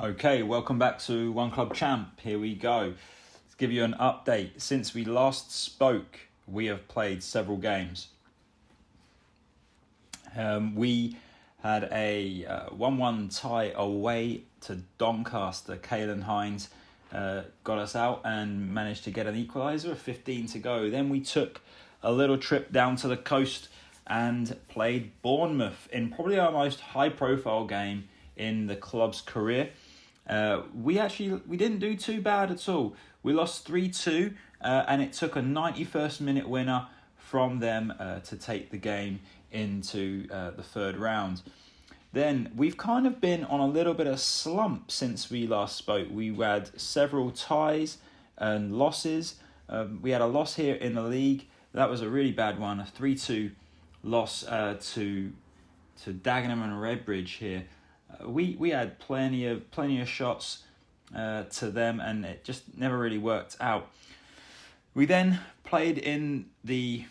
Okay, welcome back to One Club Champ. Here we go. Let's give you an update. Since we last spoke, we have played several games. We had a 1-1 tie away to Doncaster. Caelan Hines got us out and managed to get an equaliser with 15 to go. Then we took a little trip down to the coast and played Bournemouth in probably our most high-profile game in the club's career. We didn't do too bad at all. We lost 3-2 and it took a 91st minute winner from them to take the game into the third round. Then we've kind of been on a little bit of slump since we last spoke. We had several ties and losses. We had a loss here in the league. That was a really bad one, a 3-2 loss to Dagenham and Redbridge here. We had plenty of shots to them, and it just never really worked out. We then played in the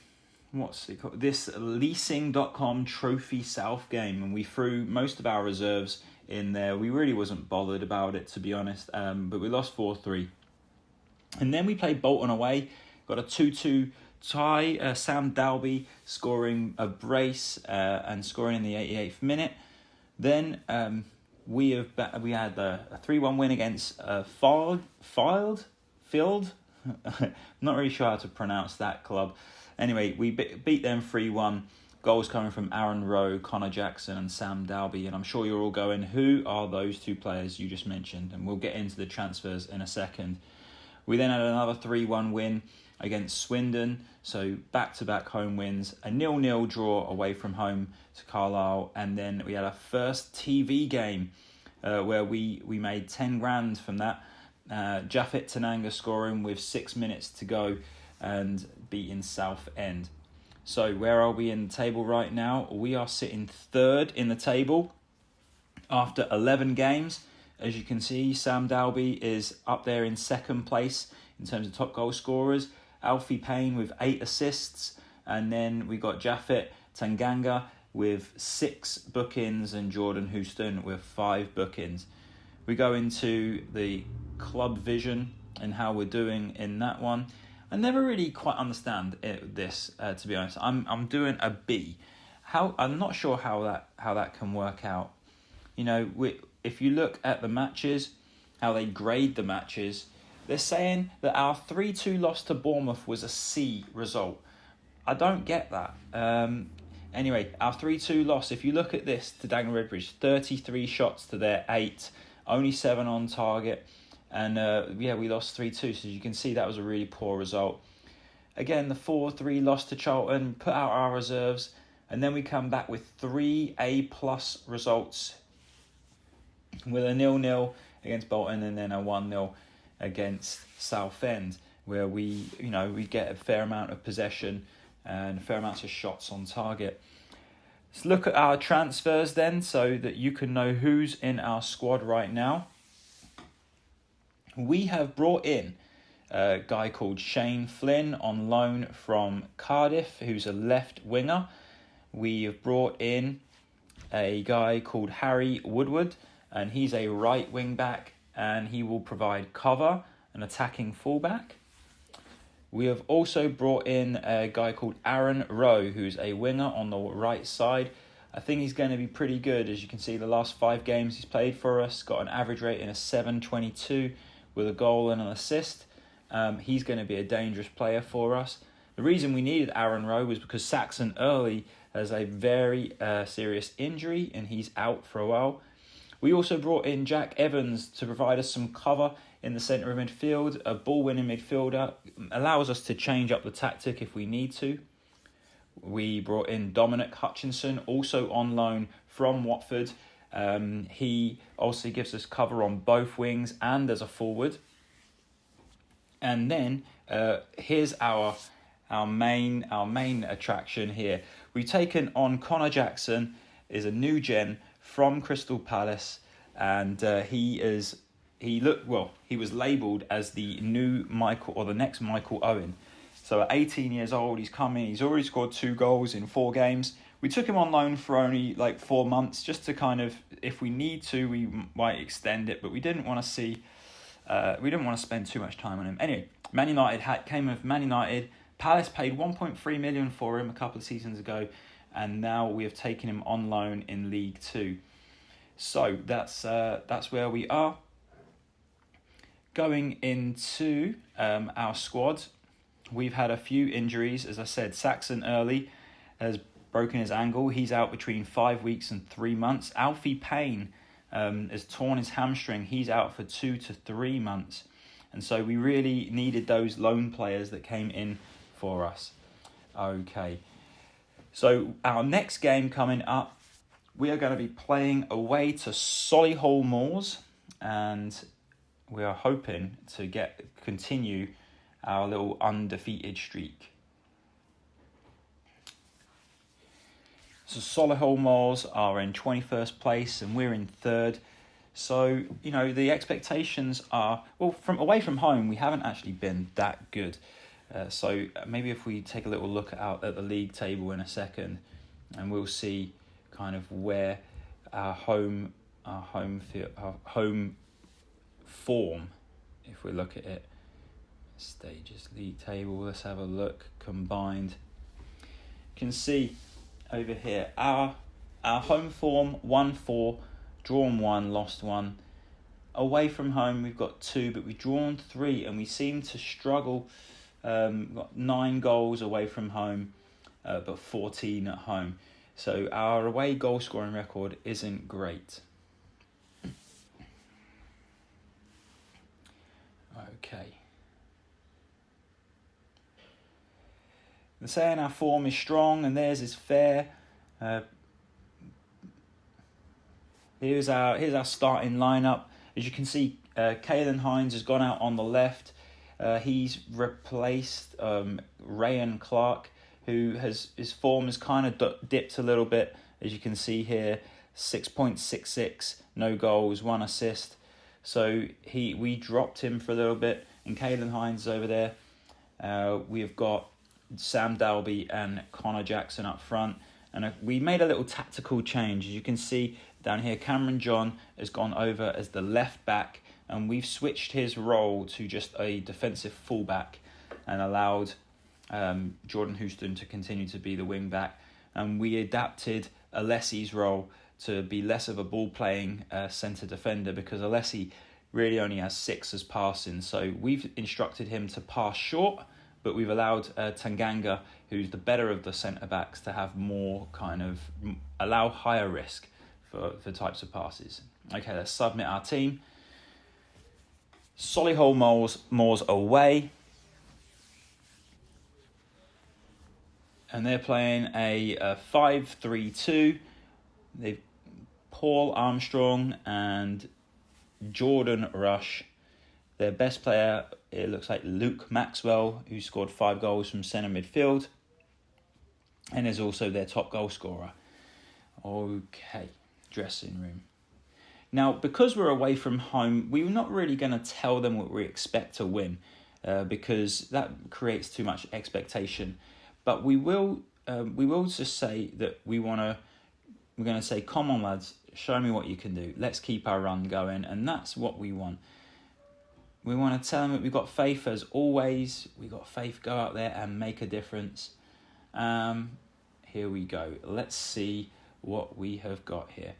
this leasing.com Trophy South game, and we threw most of our reserves in there. We really wasn't bothered about it, to be honest, but we lost 4-3. And then we played Bolton away, got a 2-2 tie, Sam Dalby scoring a brace and scoring in the 88th minute. Then we had a 3-1 win against Field. I'm not really sure how to pronounce that club. Anyway, we beat them 3-1. Goals coming from Aaron Rowe, Connor Jackson and Sam Dalby. And I'm sure you're all going, who are those two players you just mentioned? And we'll get into the transfers in a second. We then had another 3-1 win against Swindon. So back-to-back home wins. A 0-0 draw away from home to Carlisle. And then we had our first TV game where we made 10 grand from that. Japheth Tananga scoring with 6 minutes to go and beating Southend. So where are we in the table right now? We are sitting third in the table after 11 games. As you can see, Sam Dalby is up there in second place in terms of top goal scorers. Alfie Payne with 8 assists. And then we got Japheth Tanganga with 6 bookings and Jordan Houston with 5 bookings. We go into the club vision and how we're doing in that one. I never really quite understand this, to be honest. I'm doing a B. I'm not sure how that can work out. You know, if you look at the matches, how they grade the matches, they're saying that our 3-2 loss to Bournemouth was a C result. I don't get that. Anyway, our 3-2 loss, if you look at this to Dagenham Redbridge, 33 shots to their 8, only 7 on target. And we lost 3-2, so as you can see, that was a really poor result. Again, the 4-3 loss to Charlton, put out our reserves, and then we come back with 3 A+ results, with a 0-0 against Bolton and then a 1-0 against Southend, where we get a fair amount of possession and a fair amount of shots on target. Let's look at our transfers then, so that you can know who's in our squad right now. We have brought in a guy called Shane Flynn on loan from Cardiff, who's a left winger. We have brought in a guy called Harry Woodward, and he's a right wing back, and he will provide cover, an attacking fullback. We have also brought in a guy called Aaron Rowe, who's a winger on the right side. I think he's going to be pretty good. As you can see, the last 5 games he's played for us, got an average rating of 7.22 with a goal and an assist. He's going to be a dangerous player for us. The reason we needed Aaron Rowe was because Saxon Earley has a very serious injury and he's out for a while. We also brought in Jack Evans to provide us some cover in the centre of midfield. A ball-winning midfielder, allows us to change up the tactic if we need to. We brought in Dominic Hutchinson, also on loan from Watford. He also gives us cover on both wings and as a forward. And then here's our main attraction here. We've taken on Connor Jackson, is a new gen from Crystal Palace, and he was labelled as the new Michael, or the next Michael Owen. So at 18 years old, he's come in. He's already scored 2 goals in 4 games. We took him on loan for only like 4 months, just to kind of, if we need to, we might extend it, but we didn't want to spend too much time on him. Anyway, Man United came with Man United. Palace paid 1.3 million for him a couple of seasons ago, and now we have taken him on loan in League Two. So that's where we are. Going into our squad, we've had a few injuries. As I said, Saxon Earley has broken his ankle. He's out between 5 weeks and 3 months. Alfie Payne has torn his hamstring. He's out for 2 to 3 months. And so we really needed those loan players that came in for us. Okay. So our next game coming up, we are going to be playing away to Solihull Moors, and we are hoping to continue our little undefeated streak. So Solihull Moors are in 21st place and we're in 3rd. So, the expectations are, from away from home, we haven't actually been that good. So maybe if we take a little look at the league table in a second, and we'll see kind of where our home form, if we look at it, stages, league table, let's have a look, combined. You can see over here, our home form, 1-4, drawn 1, lost 1. Away from home, we've got 2, but we've drawn 3, and we seem to struggle. We've got 9 goals away from home, but 14 at home. So our away goal scoring record isn't great. Okay. They're saying our form is strong and theirs is fair. Here's our starting lineup. As you can see, Caelan Hines has gone out on the left. He's replaced Ryan Clark, who his form has kind of dipped a little bit. As you can see here, 6.66, no goals, 1 assist. So we dropped him for a little bit, and Caelan Hines over there. We have got Sam Dalby and Connor Jackson up front, and we made a little tactical change. As you can see down here, Cameron John has gone over as the left back, and we've switched his role to just a defensive fullback and allowed Jordan Houston to continue to be the wing back. And we adapted Alessi's role to be less of a ball-playing centre defender, because Alessi really only has 6 as passing. So we've instructed him to pass short, but we've allowed Tanganga, who's the better of the centre-backs, to have more allow higher risk for types of passes. Okay, let's submit our team. Solihull Moors away. And they're playing a 5-3-2. They've Paul Armstrong and Jordan Rush. Their best player, it looks like Luke Maxwell, who scored 5 goals from centre midfield, and is also their top goal scorer. Okay, dressing room. Now, because we're away from home, we're not really going to tell them what we expect to win, because that creates too much expectation. But we will just say that we're going to say, come on lads, show me what you can do. Let's keep our run going, and that's what we want. We want to tell them that we've got faith as always. We've got faith, go out there and make a difference. Here we go. Let's see what we have got here.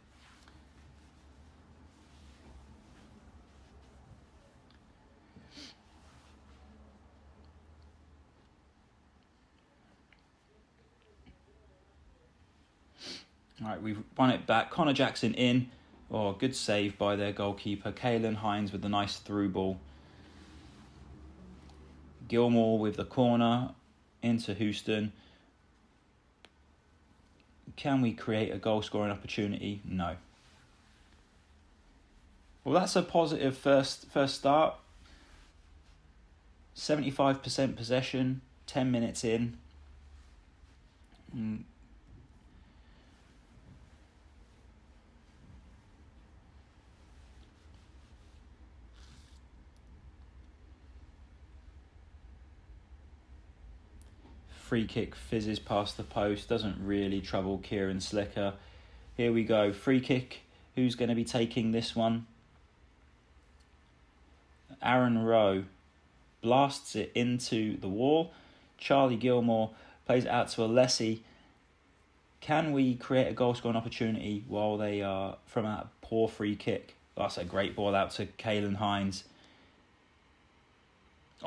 All right, we've won it back. Connor Jackson in. Oh, good save by their goalkeeper. Caelan Hines with the nice through ball. Gilmore with the corner into Houston. Can we create a goal scoring opportunity? No. Well, that's a positive first start. 75% possession, 10 minutes in. free kick fizzes past the post, doesn't really trouble Kieran Slicker. Here we go, free kick. Who's going to be taking this one? Aaron Rowe blasts it into the wall. Charlie Gilmore plays it out to Alessi. Can we create a goal-scoring opportunity while they are from a poor free kick? That's a great ball out to Caelan Hines.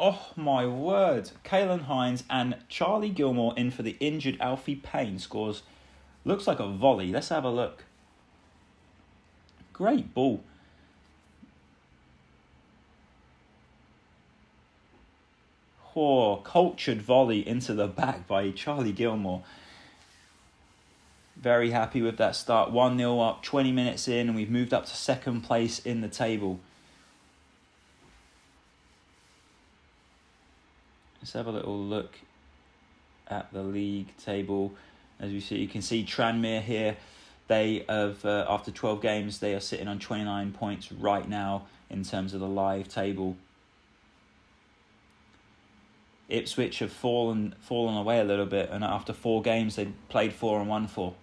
Oh my word. Caelan Hines and Charlie Gilmore in for the injured Alfie Payne scores. Looks like a volley. Let's have a look. Great ball. Oh, cultured volley into the back by Charlie Gilmore. Very happy with that start. 1-0 up, 20 minutes in, and we've moved up to second place in the table. Let's have a little look at the league table. As you can see Tranmere here. They have, after 12 games, they are sitting on 29 points right now in terms of the live table. Ipswich have fallen away a little bit, and after 4 games, they played 4 and won 4.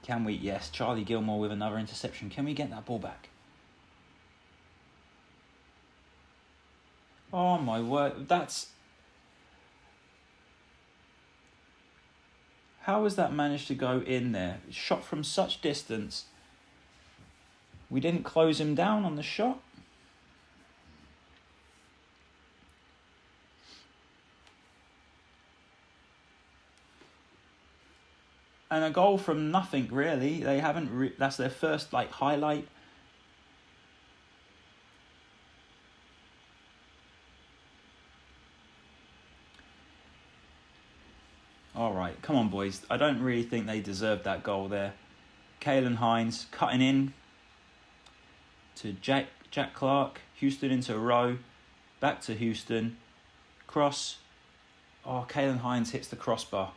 Can we? Yes, Charlie Gilmore with another interception. Can we get that ball back? Oh my word, how has that managed to go in there? Shot from such distance. We didn't close him down on the shot. And a goal from nothing, really. They haven't. That's their first highlight. All right, come on, boys. I don't really think they deserved that goal there. Caelan Hines cutting in to Jack Clark. Houston into Rowe. Back to Houston. Cross. Oh, Caelan Hines hits the crossbar.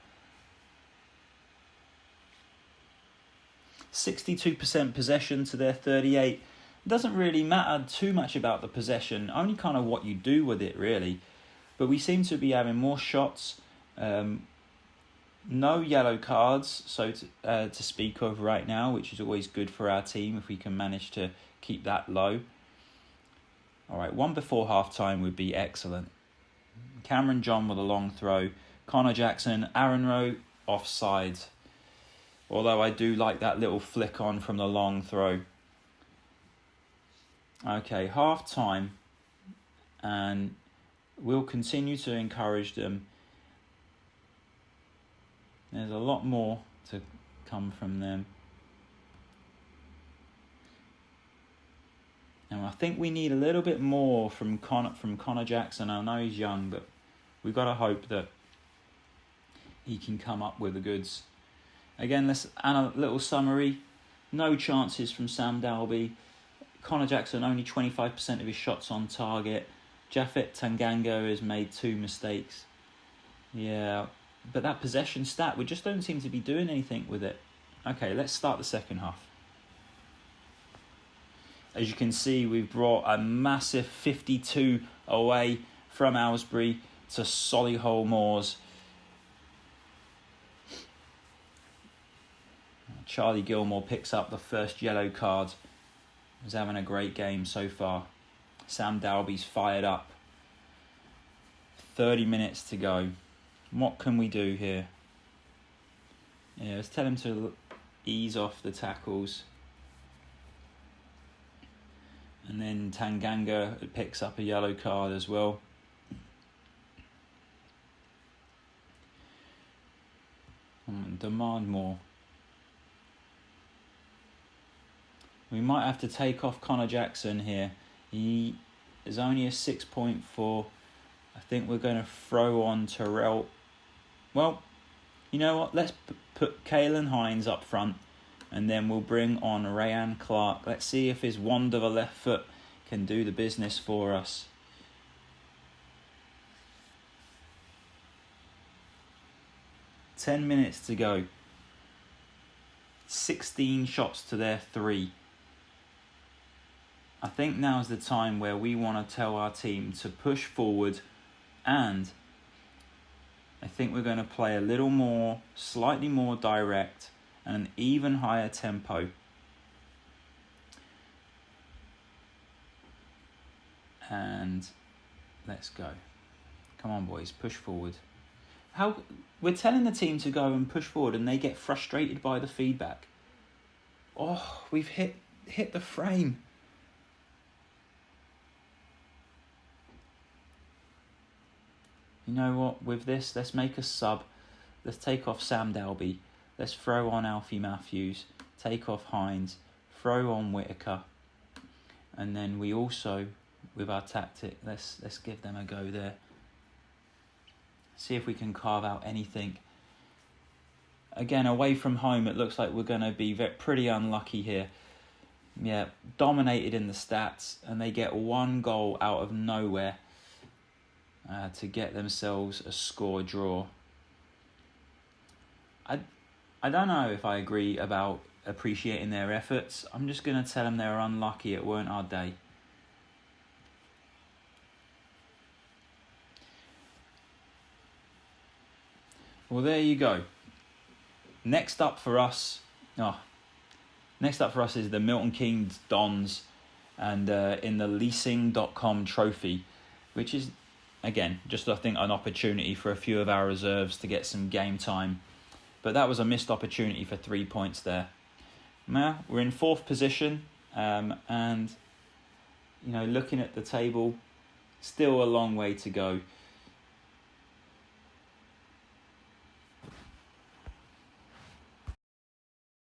62% possession to their 38. It doesn't really matter too much about the possession, only kind of what you do with it, really. But we seem to be having more shots. No yellow cards, so to speak of right now, which is always good for our team if we can manage to keep that low. All right, one before half-time would be excellent. Cameron John with a long throw. Connor Jackson, Aaron Rowe, offside. Although I do like that little flick on from the long throw. Okay, half-time. And we'll continue to encourage them. There's a lot more to come from them. And I think we need a little bit more from Connor Jackson. I know he's young, but we've got to hope that he can come up with the goods. Again, a little summary. No chances from Sam Dalby. Connor Jackson, only 25% of his shots on target. Japhet Tanganga has made 2 mistakes. Yeah, but that possession stat, we just don't seem to be doing anything with it. Okay, let's start the second half. As you can see, we've brought a massive 52 away from Aylesbury to Solihull Moors. Charlie Gilmore picks up the first yellow card. He's having a great game so far. Sam Dalby's fired up. 30 minutes to go. What can we do here? Yeah, let's tell him to ease off the tackles. And then Tanganga picks up a yellow card as well. Demand more. We might have to take off Connor Jackson here. He is only a 6.4. I think we're going to throw on Terrell. Well, you know what? Let's put Caelan Hines up front. And then we'll bring on Rayan Clark. Let's see if his wand of a left foot can do the business for us. Ten minutes to go. 16 shots to their 3. I think now's the time where we want to tell our team to push forward and I think we're going to play a little more, slightly more direct and an even higher tempo. And let's go. Come on, boys, push forward. We're telling the team to go and push forward and they get frustrated by the feedback. Oh, we've hit the frame. You know what? With this, let's make a sub. Let's take off Sam Dalby. Let's throw on Alfie Matthews. Take off Hines. Throw on Whitaker. And then we also, with our tactic, let's give them a go there. See if we can carve out anything. Again, away from home, it looks like we're going to be pretty unlucky here. Yeah, dominated in the stats, and they get one goal out of nowhere to get themselves a score draw. I don't know if I agree about appreciating their efforts. I'm just going to tell them they're unlucky. It weren't our day. Well, there you go. Next up for us is the Milton Keynes Dons, and in the leasing.com trophy, which is, again, just I think an opportunity for a few of our reserves to get some game time. But that was a missed opportunity for 3 points there. Now, we're in 4th position, and, looking at the table, still a long way to go.